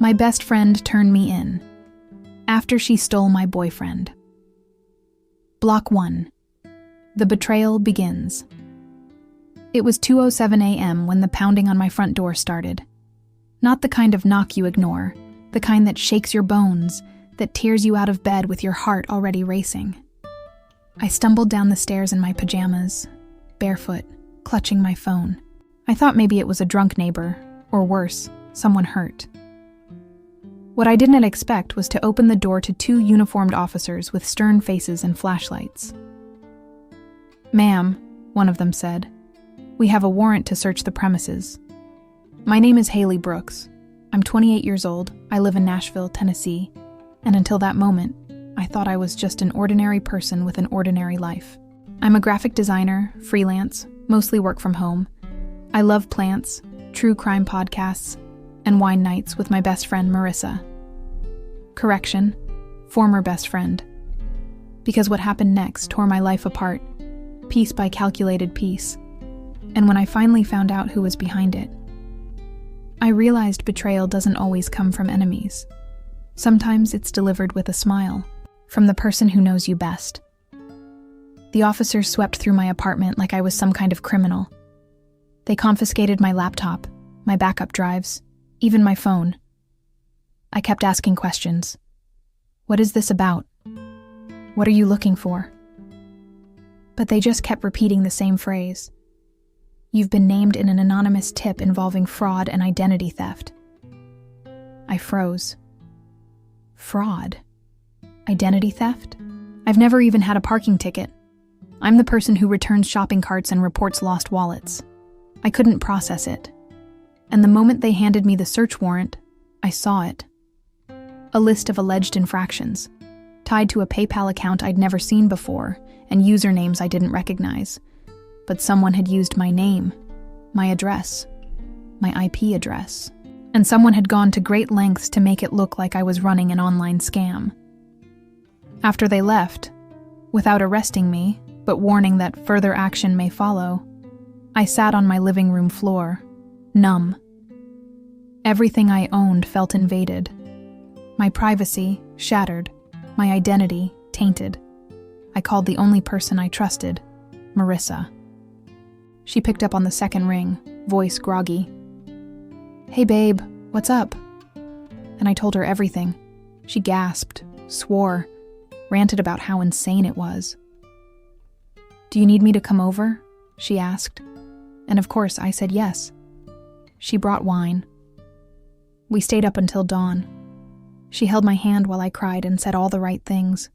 My best friend turned me in after she stole my boyfriend. Block 1. The betrayal begins. It was 2:07 a.m. when the pounding on my front door started. Not the kind of knock you ignore, the kind that shakes your bones, that tears you out of bed with your heart already racing. I stumbled down the stairs in my pajamas, barefoot, clutching my phone. I thought maybe it was a drunk neighbor, or worse, someone hurt. What I didn't expect was to open the door to 2 uniformed officers with stern faces and flashlights. "Ma'am," one of them said, "we have a warrant to search the premises. My name is Haley Brooks. I'm 28 years old, I live in Nashville, Tennessee, and until that moment, I thought I was just an ordinary person with an ordinary life. I'm a graphic designer, freelance, mostly work from home. I love plants, true crime podcasts, and wine nights with my best friend Marissa." Correction, former best friend. Because what happened next tore my life apart, piece by calculated piece. And when I finally found out who was behind it, I realized betrayal doesn't always come from enemies. Sometimes it's delivered with a smile, from the person who knows you best. The officers swept through my apartment like I was some kind of criminal. They confiscated my laptop, my backup drives, even my phone. I kept asking questions. What is this about? What are you looking for? But they just kept repeating the same phrase. You've been named in an anonymous tip involving fraud and identity theft. I froze. Fraud? Identity theft? I've never even had a parking ticket. I'm the person who returns shopping carts and reports lost wallets. I couldn't process it. And the moment they handed me the search warrant, I saw it. A list of alleged infractions, tied to a PayPal account I'd never seen before, and usernames I didn't recognize. But someone had used my name, my address, my IP address, and someone had gone to great lengths to make it look like I was running an online scam. After they left, without arresting me, but warning that further action may follow, I sat on my living room floor, numb. Everything I owned felt invaded. My privacy shattered, my identity tainted. I called the only person I trusted, Marissa. She picked up on the second ring, voice groggy. "Hey babe, what's up?" And I told her everything. She gasped, swore, ranted about how insane it was. "Do you need me to come over?" she asked. And of course I said yes. She brought wine. We stayed up until dawn. She held my hand while I cried and said all the right things.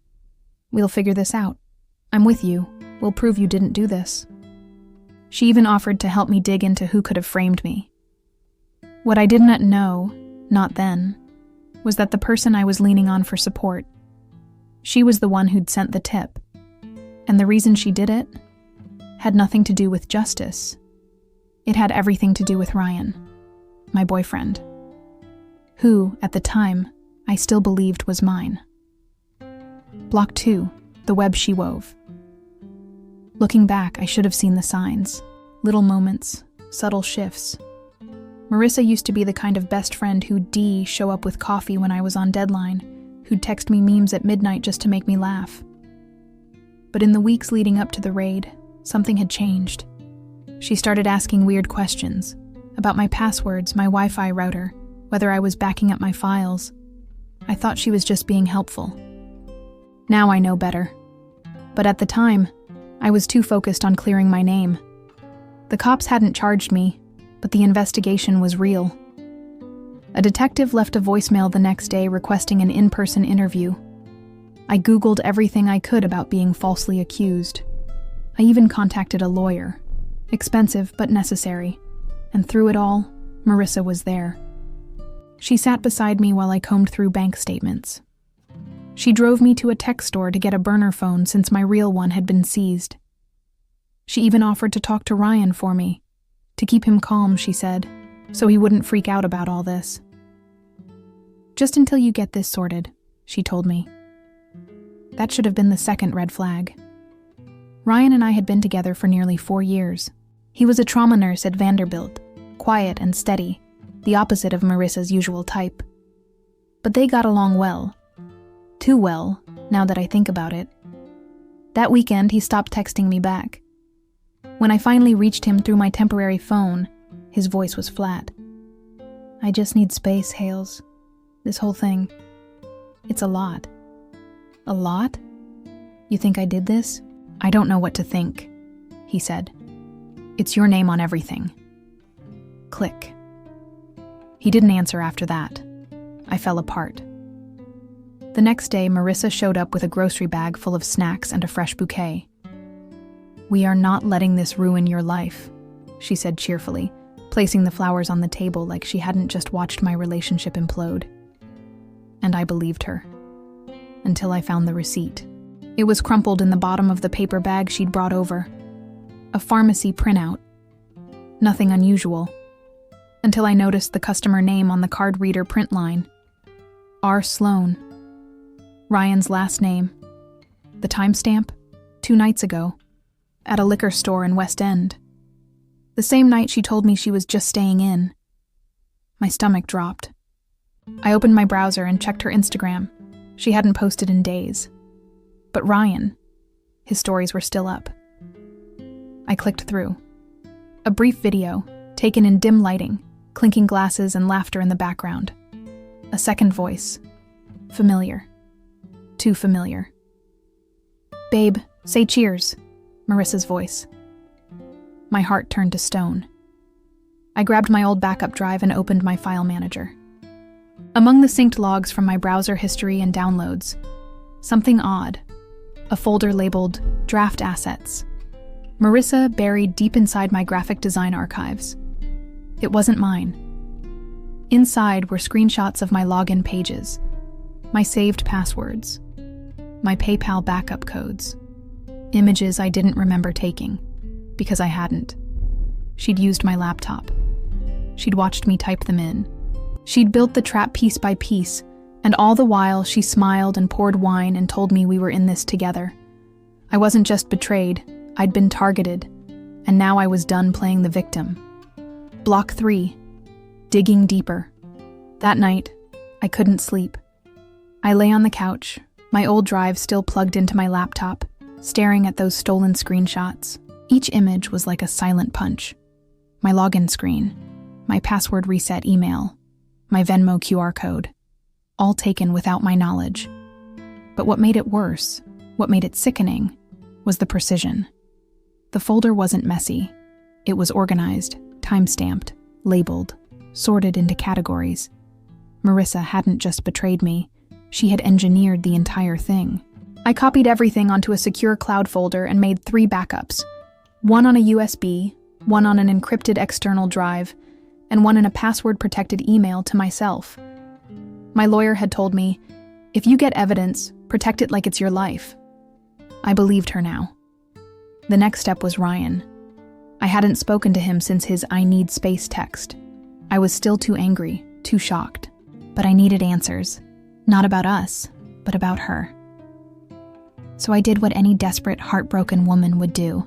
"We'll figure this out. I'm with you. We'll prove you didn't do this." She even offered to help me dig into who could have framed me. What I did not know, not then, was that the person I was leaning on for support, she was the one who'd sent the tip. And the reason she did it had nothing to do with justice. It had everything to do with Ryan, my boyfriend, who, at the time, I still believed was mine. Block 2, the web she wove. Looking back, I should have seen the signs. Little moments, subtle shifts. Marissa used to be the kind of best friend who'd show up with coffee when I was on deadline, who'd text me memes at midnight just to make me laugh. But in the weeks leading up to the raid, something had changed. She started asking weird questions about my passwords, my Wi-Fi router, whether I was backing up my files. I thought she was just being helpful. Now I know better. But at the time, I was too focused on clearing my name. The cops hadn't charged me, but the investigation was real. A detective left a voicemail the next day requesting an in-person interview. I Googled everything I could about being falsely accused. I even contacted a lawyer. Expensive but necessary. And through it all, Marissa was there. She sat beside me while I combed through bank statements. She drove me to a tech store to get a burner phone since my real one had been seized. She even offered to talk to Ryan for me, to keep him calm, she said, so he wouldn't freak out about all this. "Just until you get this sorted," she told me. That should have been the second red flag. Ryan and I had been together for nearly 4 years. He was a trauma nurse at Vanderbilt, quiet and steady, the opposite of Marissa's usual type. But they got along well. Too well, now that I think about it. That weekend, he stopped texting me back. When I finally reached him through my temporary phone, his voice was flat. I just need space, Hales. This whole thing. It's a lot. A lot? You think I did this? I don't know what to think, he said. It's your name on everything. Click. He didn't answer after that. I fell apart. The next day, Marissa showed up with a grocery bag full of snacks and a fresh bouquet. We are not letting this ruin your life, she said cheerfully, placing the flowers on the table like she hadn't just watched my relationship implode. And I believed her. Until I found the receipt. It was crumpled in the bottom of the paper bag she'd brought over. A pharmacy printout. Nothing unusual. Until I noticed the customer name on the card reader print line. R. Sloan. Ryan's last name. The timestamp? 2 nights ago. At a liquor store in West End. The same night she told me she was just staying in. My stomach dropped. I opened my browser and checked her Instagram. She hadn't posted in days. But Ryan, his stories were still up. I clicked through. A brief video, taken in dim lighting, clinking glasses and laughter in the background. A second voice. Familiar. Too familiar. Babe, say cheers, Marissa's voice. My heart turned to stone. I grabbed my old backup drive and opened my file manager. Among the synced logs from my browser history and downloads, something odd. A folder labeled Draft Assets. Marissa buried deep inside my graphic design archives. It wasn't mine. Inside were screenshots of my login pages, my saved passwords, my PayPal backup codes, images I didn't remember taking, because I hadn't. She'd used my laptop. She'd watched me type them in. She'd built the trap piece by piece, and all the while she smiled and poured wine and told me we were in this together. I wasn't just betrayed, I'd been targeted, and now I was done playing the victim. Block 3. Digging deeper. That night, I couldn't sleep. I lay on the couch, my old drive still plugged into my laptop, staring at those stolen screenshots. Each image was like a silent punch. My login screen, my password reset email, my Venmo QR code, all taken without my knowledge. But what made it worse, what made it sickening, was the precision. The folder wasn't messy. It was organized, time-stamped, labeled, sorted into categories. Marissa hadn't just betrayed me, she had engineered the entire thing. I copied everything onto a secure cloud folder and made 3 backups. One on a USB, one on an encrypted external drive, and one in a password-protected email to myself. My lawyer had told me, if you get evidence, protect it like it's your life. I believed her now. The next step was Ryan. I hadn't spoken to him since his "I need space" text. I was still too angry, too shocked. But I needed answers. Not about us, but about her. So I did what any desperate, heartbroken woman would do.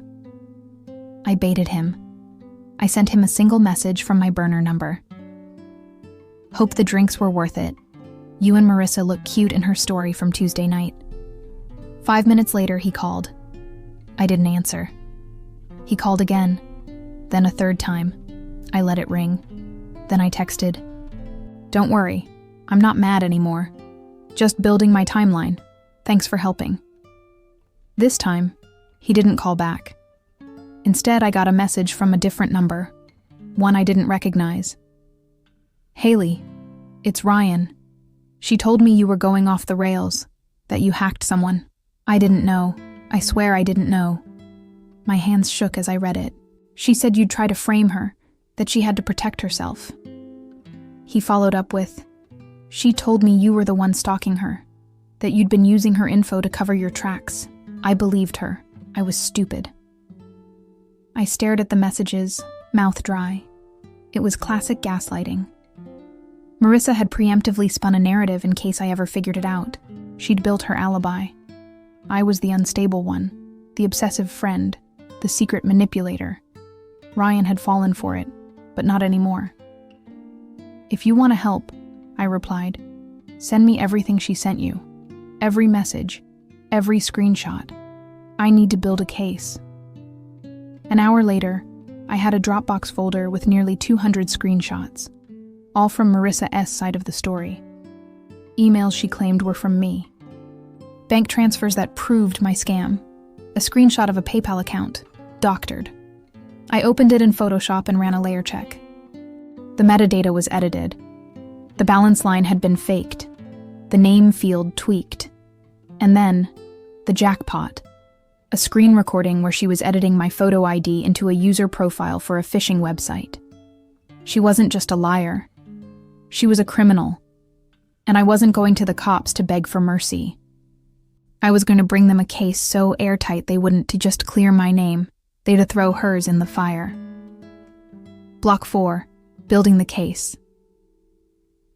I baited him. I sent him a single message from my burner number. Hope the drinks were worth it. You and Marissa look cute in her story from Tuesday night. 5 minutes later, he called. I didn't answer. He called again, then a third time. I let it ring. Then I texted, "Don't worry, I'm not mad anymore. Just building my timeline. Thanks for helping." This time, he didn't call back. Instead, I got a message from a different number, one I didn't recognize. "Haley, it's Ryan. She told me you were going off the rails, that you hacked someone. I didn't know. I swear I didn't know." My hands shook as I read it. She said you'd try to frame her, that she had to protect herself. He followed up with, "She told me you were the one stalking her, that you'd been using her info to cover your tracks." I believed her. I was stupid. I stared at the messages, mouth dry. It was classic gaslighting. Marissa had preemptively spun a narrative in case I ever figured it out. She'd built her alibi. I was the unstable one, the obsessive friend, the secret manipulator. Ryan had fallen for it, but not anymore. "If you want to help," I replied, Send me everything she sent you. Every message. Every screenshot. I need to build a case. An hour later, I had a Dropbox folder with nearly 200 screenshots, all from Marissa S.'s side of the story. Emails she claimed were from me. Bank transfers that proved my scam. A screenshot of a PayPal account, doctored. I opened it in Photoshop and ran a layer check. The metadata was edited. The balance line had been faked. The name field tweaked. And then, the jackpot. A screen recording where she was editing my photo ID into a user profile for a phishing website. She wasn't just a liar. She was a criminal. And I wasn't going to the cops to beg for mercy. I was going to bring them a case so airtight they wouldn't to just clear my name. They'd throw hers in the fire. Block 4. Building the case.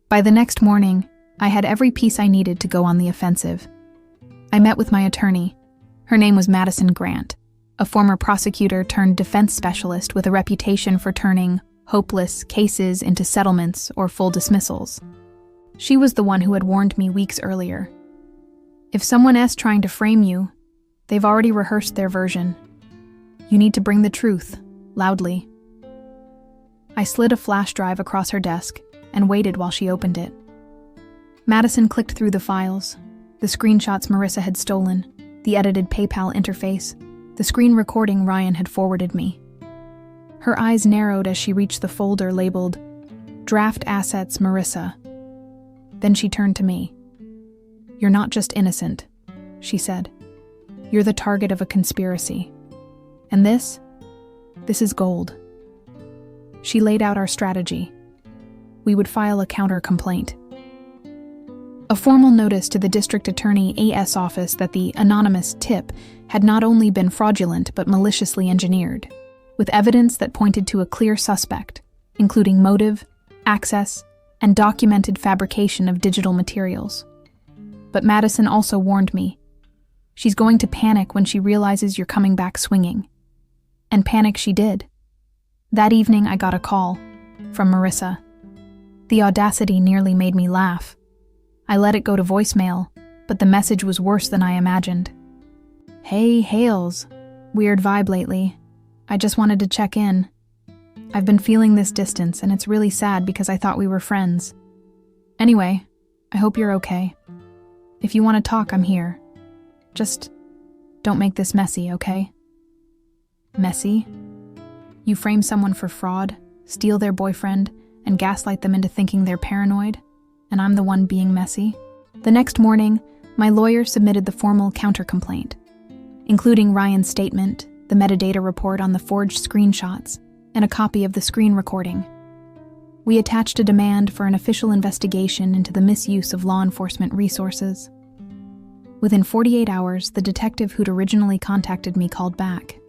By the next morning, I had every piece I needed to go on the offensive. I met with my attorney. Her name was Madison Grant, a former prosecutor turned defense specialist with a reputation for turning hopeless cases into settlements or full dismissals. She was the one who had warned me weeks earlier. If someone is trying to frame you, they've already rehearsed their version. You need to bring the truth, loudly. I slid a flash drive across her desk and waited while she opened it. Madison clicked through the files, the screenshots Marissa had stolen, the edited PayPal interface, the screen recording Ryan had forwarded me. Her eyes narrowed as she reached the folder labeled Draft Assets Marissa. Then she turned to me. "You're not just innocent," she said. "You're the target of a conspiracy. And this is gold." She laid out our strategy. We would file a counter-complaint. A formal notice to the district attorney AS office that the anonymous tip had not only been fraudulent but maliciously engineered, with evidence that pointed to a clear suspect, including motive, access, and documented fabrication of digital materials. But Madison also warned me. She's going to panic when she realizes you're coming back swinging. And panic she did. That evening I got a call from Marissa. The audacity nearly made me laugh. I let it go to voicemail, but the message was worse than I imagined. "Hey, Hales. Weird vibe lately. I just wanted to check in. I've been feeling this distance, and it's really sad because I thought we were friends. Anyway, I hope you're okay. If you want to talk, I'm here. Just don't make this messy, okay?" Messy? You frame someone for fraud, steal their boyfriend, and gaslight them into thinking they're paranoid, and I'm the one being messy? The next morning, my lawyer submitted the formal counter-complaint, including Ryan's statement, the metadata report on the forged screenshots, and a copy of the screen recording. We attached a demand for an official investigation into the misuse of law enforcement resources. Within 48 hours, the detective who'd originally contacted me called back.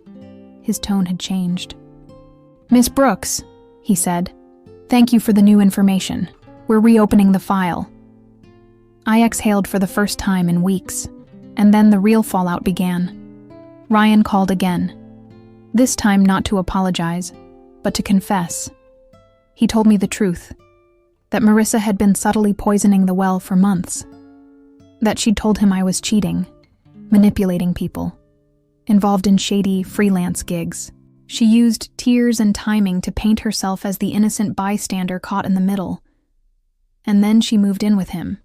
His tone had changed. "Miss Brooks," he said, "thank you for the new information. We're reopening the file." I exhaled for the first time in weeks, and then the real fallout began. Ryan called again. This time not to apologize, but to confess. He told me the truth, that Marissa had been subtly poisoning the well for months, that she'd told him I was cheating, manipulating people, involved in shady freelance gigs. She used tears and timing to paint herself as the innocent bystander caught in the middle. And then she moved in with him.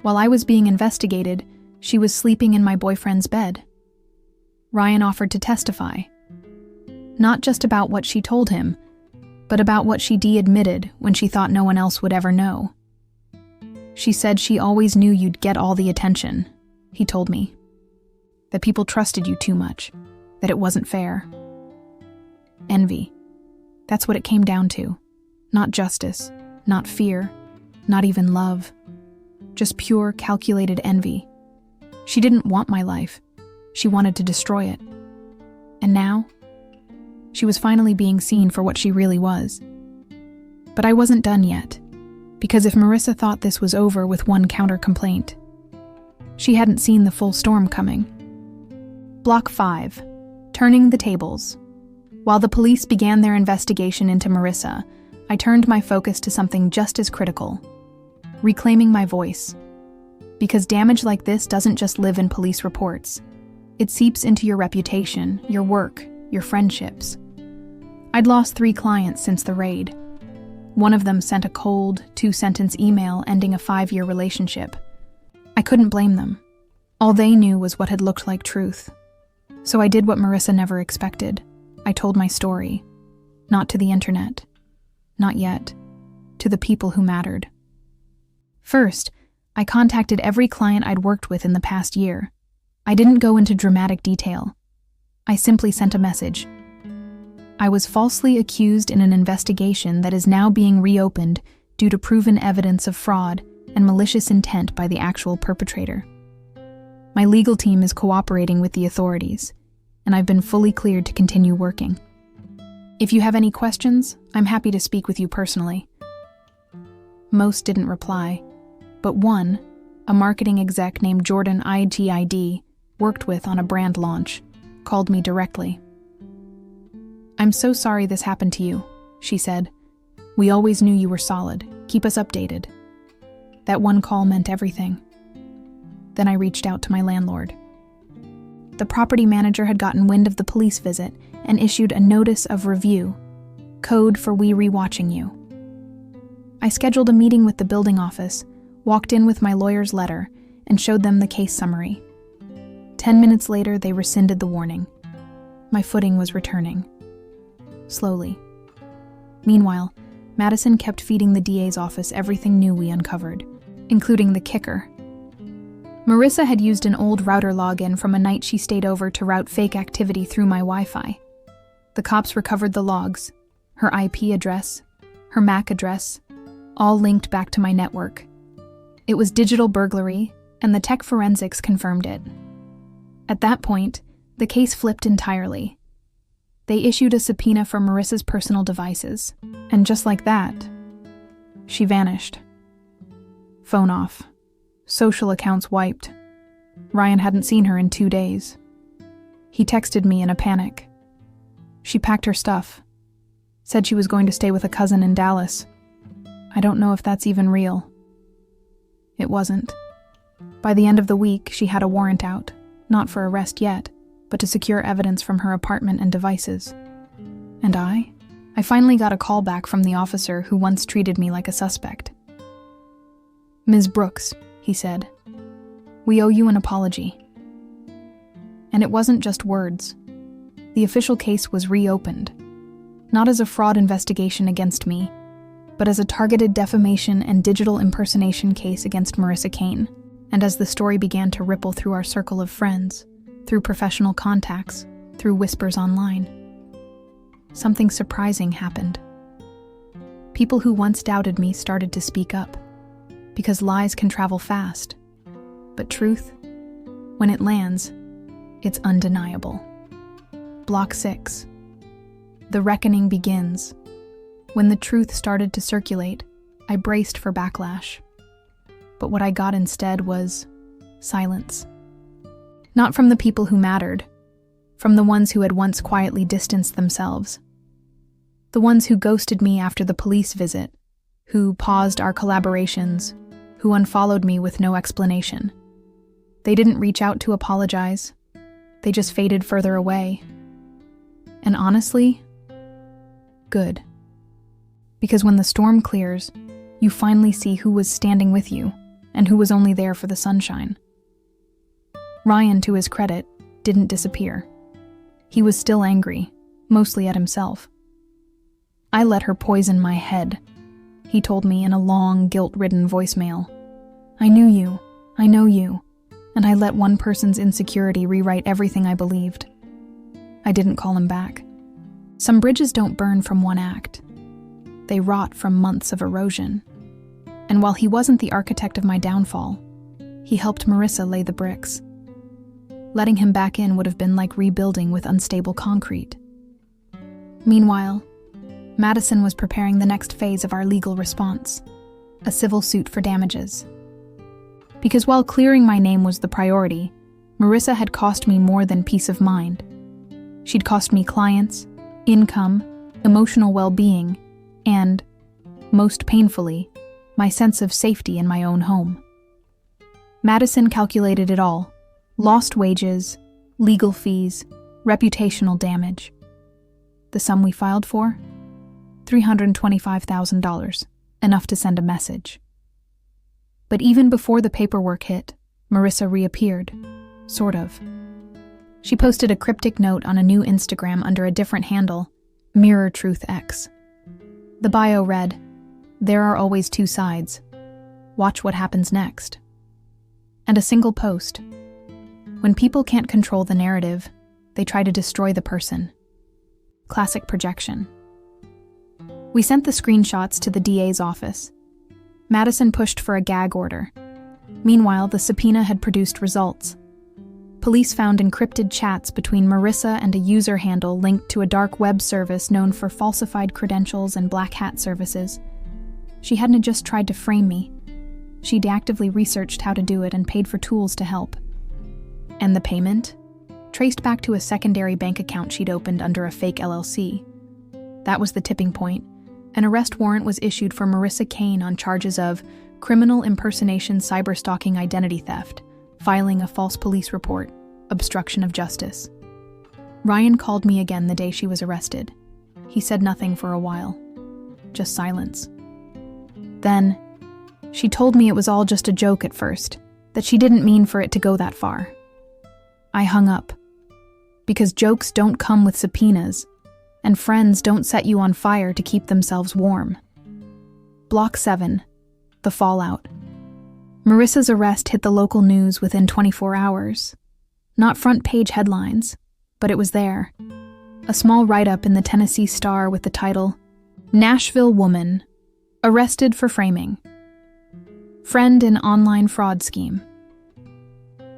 While I was being investigated, she was sleeping in my boyfriend's bed. Ryan offered to testify. Not just about what she told him, but about what she de-admitted when she thought no one else would ever know. She said she always knew you'd get all the attention, he told me. That people trusted you too much, that it wasn't fair. Envy. That's what it came down to. Not justice, not fear, not even love. Just pure, calculated envy. She didn't want my life. She wanted to destroy it. And now, she was finally being seen for what she really was. But I wasn't done yet, because if Marissa thought this was over with one counter-complaint, she hadn't seen the full storm coming. Block 5. Turning the tables. While the police began their investigation into Marissa, I turned my focus to something just as critical. reclaiming my voice. Because damage like this doesn't just live in police reports. It seeps into your reputation, your work, your friendships. I'd lost 3 clients since the raid. One of them sent a cold, 2-sentence email ending a 5-year relationship. I couldn't blame them. All they knew was what had looked like truth. So I did what Marissa never expected. I told my story. Not to the internet. Not yet. To the people who mattered. First, I contacted every client I'd worked with in the past year. I didn't go into dramatic detail. I simply sent a message. I was falsely accused in an investigation that is now being reopened due to proven evidence of fraud and malicious intent by the actual perpetrator. My legal team is cooperating with the authorities, and I've been fully cleared to continue working. If you have any questions, I'm happy to speak with you personally. Most didn't reply, but one, a marketing exec named Jordan IGID, worked with on a brand launch, called me directly. "I'm so sorry this happened to you," she said. "We always knew you were solid. Keep us updated." That one call meant everything. Then I reached out to my landlord. The property manager had gotten wind of the police visit and issued a notice of review, code for we rewatching you. I scheduled a meeting with the building office, walked in with my lawyer's letter, and showed them the case summary. 10 minutes later, they rescinded the warning. My footing was returning. Slowly. Meanwhile, Madison kept feeding the DA's office everything new we uncovered, including the kicker. Marissa had used an old router login from a night she stayed over to route fake activity through my Wi-Fi. The cops recovered the logs, her IP address, her MAC address, all linked back to my network. It was digital burglary, and the tech forensics confirmed it. At that point, the case flipped entirely. They issued a subpoena for Marissa's personal devices, and just like that, she vanished. Phone off. Social accounts wiped. Ryan hadn't seen her in 2 days. He texted me in a panic. She packed her stuff. Said she was going to stay with a cousin in Dallas. I don't know if that's even real. It wasn't. By the end of the week, she had a warrant out, not for arrest yet, but to secure evidence from her apartment and devices. And I finally got a call back from the officer who once treated me like a suspect. "Ms. Brooks," he said, "we owe you an apology." And it wasn't just words. The official case was reopened, not as a fraud investigation against me, but as a targeted defamation and digital impersonation case against Marissa Kane. And as the story began to ripple through our circle of friends, through professional contacts, through whispers online, something surprising happened. People who once doubted me started to speak up, because lies can travel fast. But truth, when it lands, it's undeniable. Block 6. The reckoning begins. When the truth started to circulate, I braced for backlash. But what I got instead was silence. Not from the people who mattered, from the ones who had once quietly distanced themselves. The ones who ghosted me after the police visit, who paused our collaborations, who unfollowed me with no explanation. They didn't reach out to apologize. They just faded further away. And honestly, good. Because when the storm clears, you finally see who was standing with you and who was only there for the sunshine. Ryan, to his credit, didn't disappear. He was still angry, mostly at himself. "I let her poison my head," he told me in a long, guilt-ridden voicemail. "I knew you, I know you, and I let one person's insecurity rewrite everything I believed." I didn't call him back. Some bridges don't burn from one act. They rot from months of erosion. And while he wasn't the architect of my downfall, he helped Marissa lay the bricks. Letting him back in would have been like rebuilding with unstable concrete. Meanwhile, Madison was preparing the next phase of our legal response, a civil suit for damages. Because while clearing my name was the priority, Marissa had cost me more than peace of mind. She'd cost me clients, income, emotional well-being, and, most painfully, my sense of safety in my own home. Madison calculated it all: lost wages, legal fees, reputational damage. The sum we filed for? $325,000, enough to send a message. But even before the paperwork hit, Marissa reappeared. Sort of. She posted a cryptic note on a new Instagram under a different handle, Mirror Truth X. The bio read, "There are always two sides. Watch what happens next." And a single post. When people can't control the narrative, they try to destroy the person. Classic projection. We sent the screenshots to the DA's office. Madison pushed for a gag order. Meanwhile, the subpoena had produced results. Police found encrypted chats between Marissa and a user handle linked to a dark web service known for falsified credentials and black hat services. She hadn't just tried to frame me. She'd actively researched how to do it and paid for tools to help. And the payment? Traced back to a secondary bank account she'd opened under a fake LLC. That was the tipping point. An arrest warrant was issued for Marissa Kane on charges of criminal impersonation, cyberstalking, identity theft, filing a false police report, obstruction of justice. Ryan called me again the day she was arrested. He said nothing for a while. Just silence. Then, she told me it was all just a joke at first, that she didn't mean for it to go that far. I hung up. Because jokes don't come with subpoenas, and friends don't set you on fire to keep themselves warm. Block 7. The fallout. Marissa's arrest hit the local news within 24 hours. Not front-page headlines, but it was there. A small write-up in the Tennessee Star with the title, "Nashville Woman, Arrested for Framing. Friend in Online Fraud Scheme."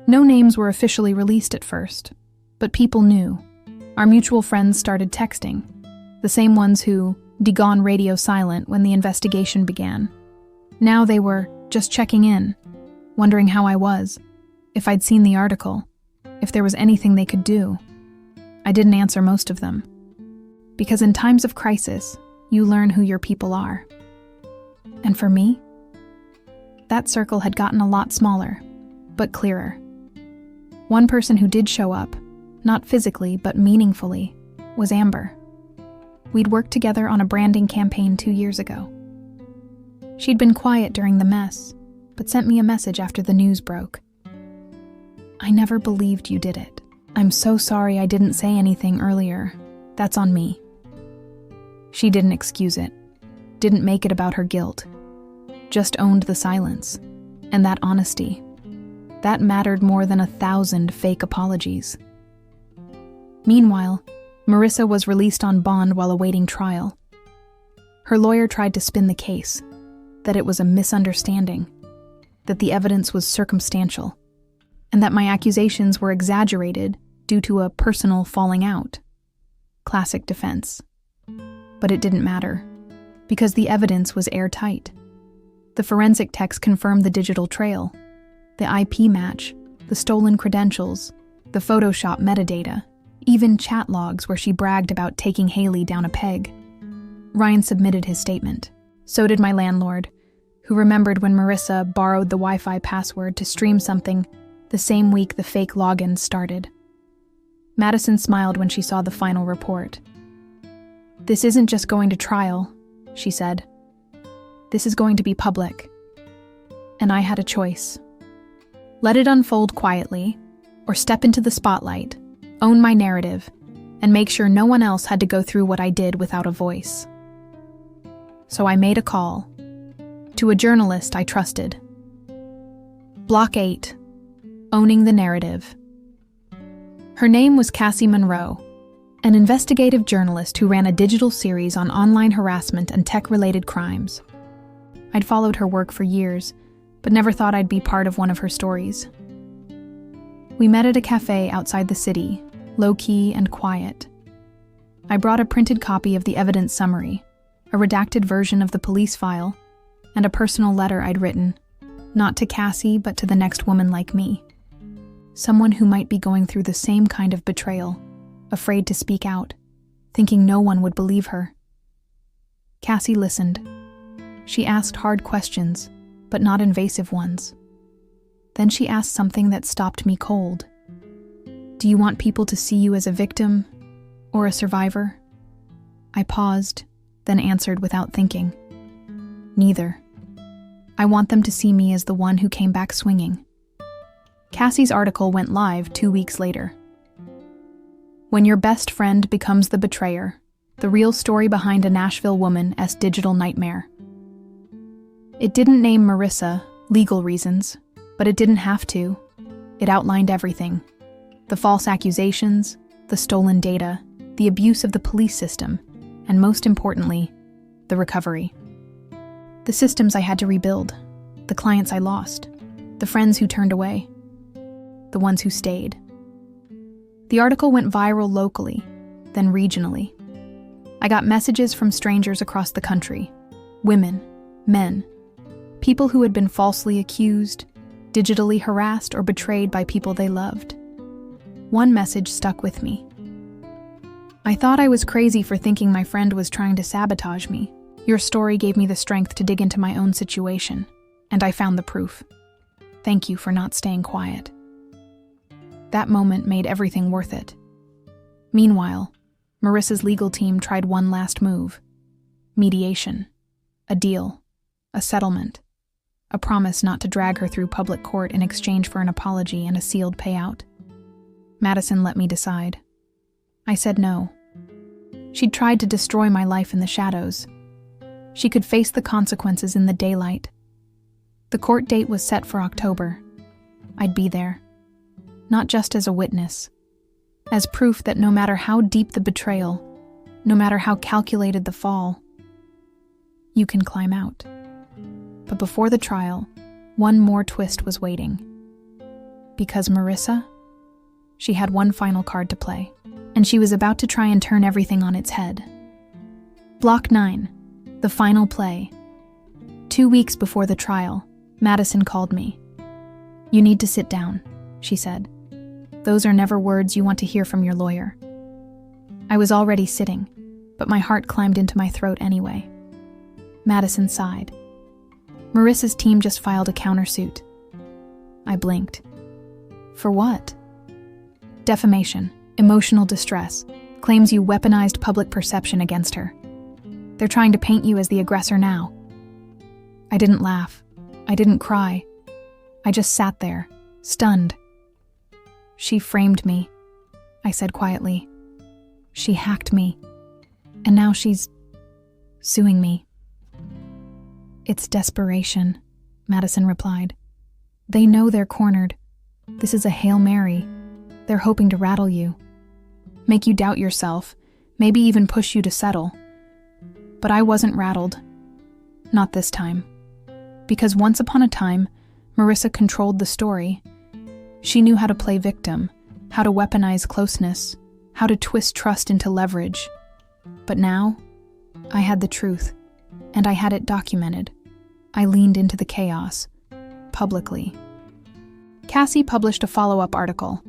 No names were officially released at first, but people knew. Our mutual friends started texting, the same ones who gone radio silent when the investigation began. Now they were just checking in, wondering how I was, if I'd seen the article, if there was anything they could do. I didn't answer most of them. Because in times of crisis, you learn who your people are. And for me, that circle had gotten a lot smaller, but clearer. One person who did show up, not physically but meaningfully, was Amber. We'd worked together on a branding campaign 2 years ago. She'd been quiet during the mess, but sent me a message after the news broke. "I never believed you did it. I'm so sorry I didn't say anything earlier. That's on me." She didn't excuse it, didn't make it about her guilt, just owned the silence, and that honesty. That mattered more than 1,000 fake apologies. Meanwhile, Marissa was released on bond while awaiting trial. Her lawyer tried to spin the case, that it was a misunderstanding, that the evidence was circumstantial, and that my accusations were exaggerated due to a personal falling out. Classic defense. But it didn't matter, because the evidence was airtight. The forensic techs confirmed the digital trail, the IP match, the stolen credentials, the Photoshop metadata, even chat logs where she bragged about taking Haley down a peg. Ryan submitted his statement. So did my landlord, who remembered when Marissa borrowed the Wi-Fi password to stream something the same week the fake logins started. Madison smiled when she saw the final report. "This isn't just going to trial," she said. "This is going to be public." And I had a choice. Let it unfold quietly, or step into the spotlight, own my narrative, and make sure no one else had to go through what I did without a voice. So I made a call to a journalist I trusted. Block 8. Owning the narrative. Her name was Cassie Monroe, an investigative journalist who ran a digital series on online harassment and tech-related crimes. I'd followed her work for years, but never thought I'd be part of one of her stories. We met at a cafe outside the city, low-key and quiet. I brought a printed copy of the evidence summary, a redacted version of the police file, and a personal letter I'd written, not to Cassie, but to the next woman like me. Someone who might be going through the same kind of betrayal, afraid to speak out, thinking no one would believe her. Cassie listened. She asked hard questions, but not invasive ones. Then she asked something that stopped me cold. Do you want people to see you as a victim or a survivor? I paused, then answered without thinking. Neither. I want them to see me as the one who came back swinging. Cassie's article went live 2 weeks later. When your best friend becomes the betrayer, the real story behind a Nashville woman's digital nightmare. It didn't name Marissa, legal reasons, but it didn't have to. It outlined everything. The false accusations, the stolen data, the abuse of the police system, and most importantly, the recovery. The systems I had to rebuild, the clients I lost, the friends who turned away, the ones who stayed. The article went viral locally, then regionally. I got messages from strangers across the country, women, men, people who had been falsely accused, digitally harassed, or betrayed by people they loved. One message stuck with me. I thought I was crazy for thinking my friend was trying to sabotage me. Your story gave me the strength to dig into my own situation, and I found the proof. Thank you for not staying quiet. That moment made everything worth it. Meanwhile, Marissa's legal team tried one last move. Mediation. A deal. A settlement. A promise not to drag her through public court in exchange for an apology and a sealed payout. Madison let me decide. I said no. She'd tried to destroy my life in the shadows. She could face the consequences in the daylight. The court date was set for October. I'd be there. Not just as a witness. As proof that no matter how deep the betrayal, no matter how calculated the fall, you can climb out. But before the trial, one more twist was waiting. Because Marissa, she had one final card to play, and she was about to try and turn everything on its head. Block 9, the final play. 2 weeks before the trial, Madison called me. You need to sit down, she said. Those are never words you want to hear from your lawyer. I was already sitting, but my heart climbed into my throat anyway. Madison sighed. Marissa's team just filed a countersuit. I blinked. For what? Defamation, emotional distress, claims you weaponized public perception against her. They're trying to paint you as the aggressor now. I didn't laugh. I didn't cry. I just sat there, stunned. She framed me, I said quietly. She hacked me, and now she's suing me. It's desperation, Madison replied. They know they're cornered. This is a Hail Mary. They're hoping to rattle you, make you doubt yourself, maybe even push you to settle. But I wasn't rattled. Not this time. Because once upon a time, Marissa controlled the story. She knew how to play victim, how to weaponize closeness, how to twist trust into leverage. But now, I had the truth, and I had it documented. I leaned into the chaos, publicly. Cassie published a follow-up article.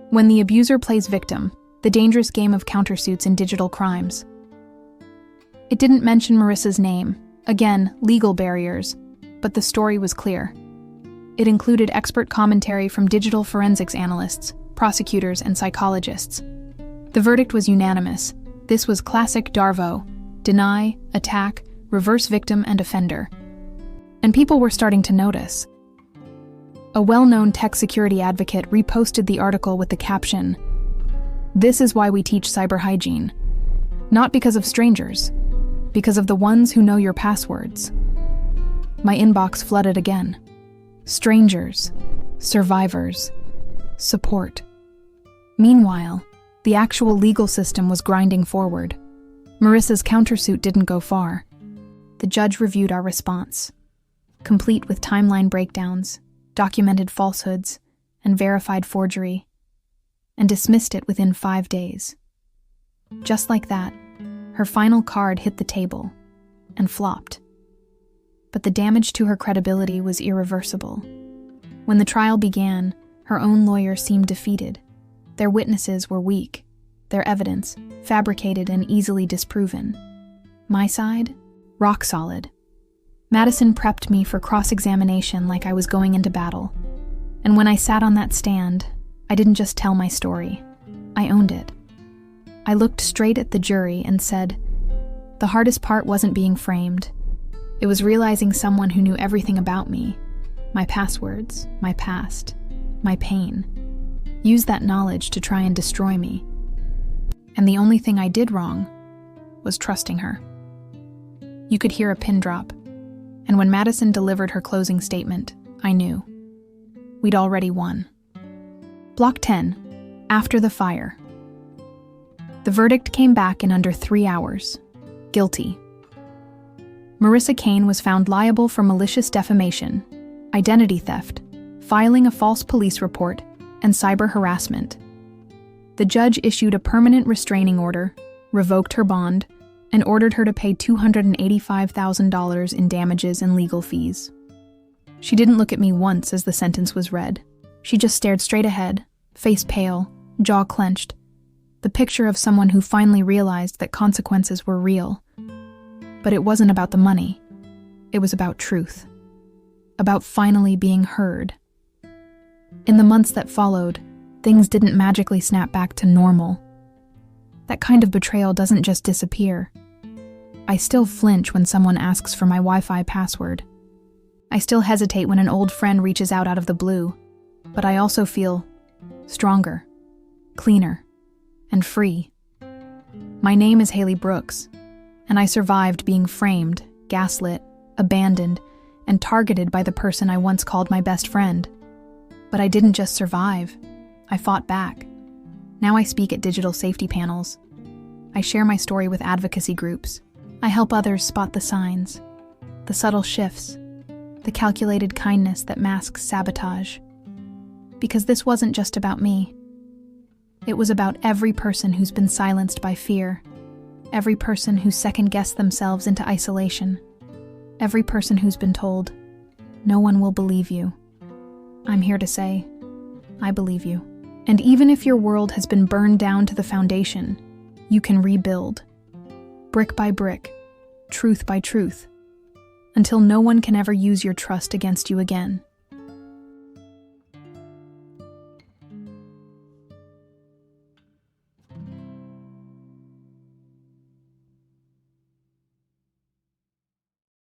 When the abuser plays victim, the dangerous game of countersuits in digital crimes. It didn't mention Marissa's name, again, legal barriers, but the story was clear. It included expert commentary from digital forensics analysts, prosecutors, and psychologists. The verdict was unanimous. This was classic Darvo: deny, attack, reverse victim and offender. And people were starting to notice. A well-known tech security advocate reposted the article with the caption, "This is why we teach cyber hygiene. Not because of strangers, because of the ones who know your passwords." My inbox flooded again. Strangers, survivors, support. Meanwhile, the actual legal system was grinding forward. Marissa's countersuit didn't go far. The judge reviewed our response, complete with timeline breakdowns, documented falsehoods, and verified forgery, and dismissed it within 5 days. Just like that, her final card hit the table and flopped. But the damage to her credibility was irreversible. When the trial began, her own lawyer seemed defeated. Their witnesses were weak, their evidence fabricated and easily disproven. My side, rock solid. Madison prepped me for cross-examination like I was going into battle. And when I sat on that stand, I didn't just tell my story. I owned it. I looked straight at the jury and said, the hardest part wasn't being framed. It was realizing someone who knew everything about me, my passwords, my past, my pain, used that knowledge to try and destroy me. And the only thing I did wrong was trusting her. You could hear a pin drop, and when Madison delivered her closing statement, I knew. We'd already won. Block 10, after the fire. The verdict came back in under 3 hours. Guilty. Marissa Kane was found liable for malicious defamation, identity theft, filing a false police report, and cyber harassment. The judge issued a permanent restraining order, revoked her bond, and ordered her to pay $285,000 in damages and legal fees. She didn't look at me once as the sentence was read. She just stared straight ahead, face pale, jaw clenched, the picture of someone who finally realized that consequences were real. But it wasn't about the money. It was about truth. About finally being heard. In the months that followed, things didn't magically snap back to normal. That kind of betrayal doesn't just disappear. I still flinch when someone asks for my Wi-Fi password. I still hesitate when an old friend reaches out of the blue, but I also feel stronger, cleaner, and free. My name is Haley Brooks, and I survived being framed, gaslit, abandoned, and targeted by the person I once called my best friend. But I didn't just survive. I fought back. Now I speak at digital safety panels. I share my story with advocacy groups. I help others spot the signs, the subtle shifts, the calculated kindness that masks sabotage. Because this wasn't just about me. It was about every person who's been silenced by fear, every person who's second-guessed themselves into isolation, every person who's been told, no one will believe you. I'm here to say, I believe you. And even if your world has been burned down to the foundation, you can rebuild. Brick by brick, truth by truth, until no one can ever use your trust against you again.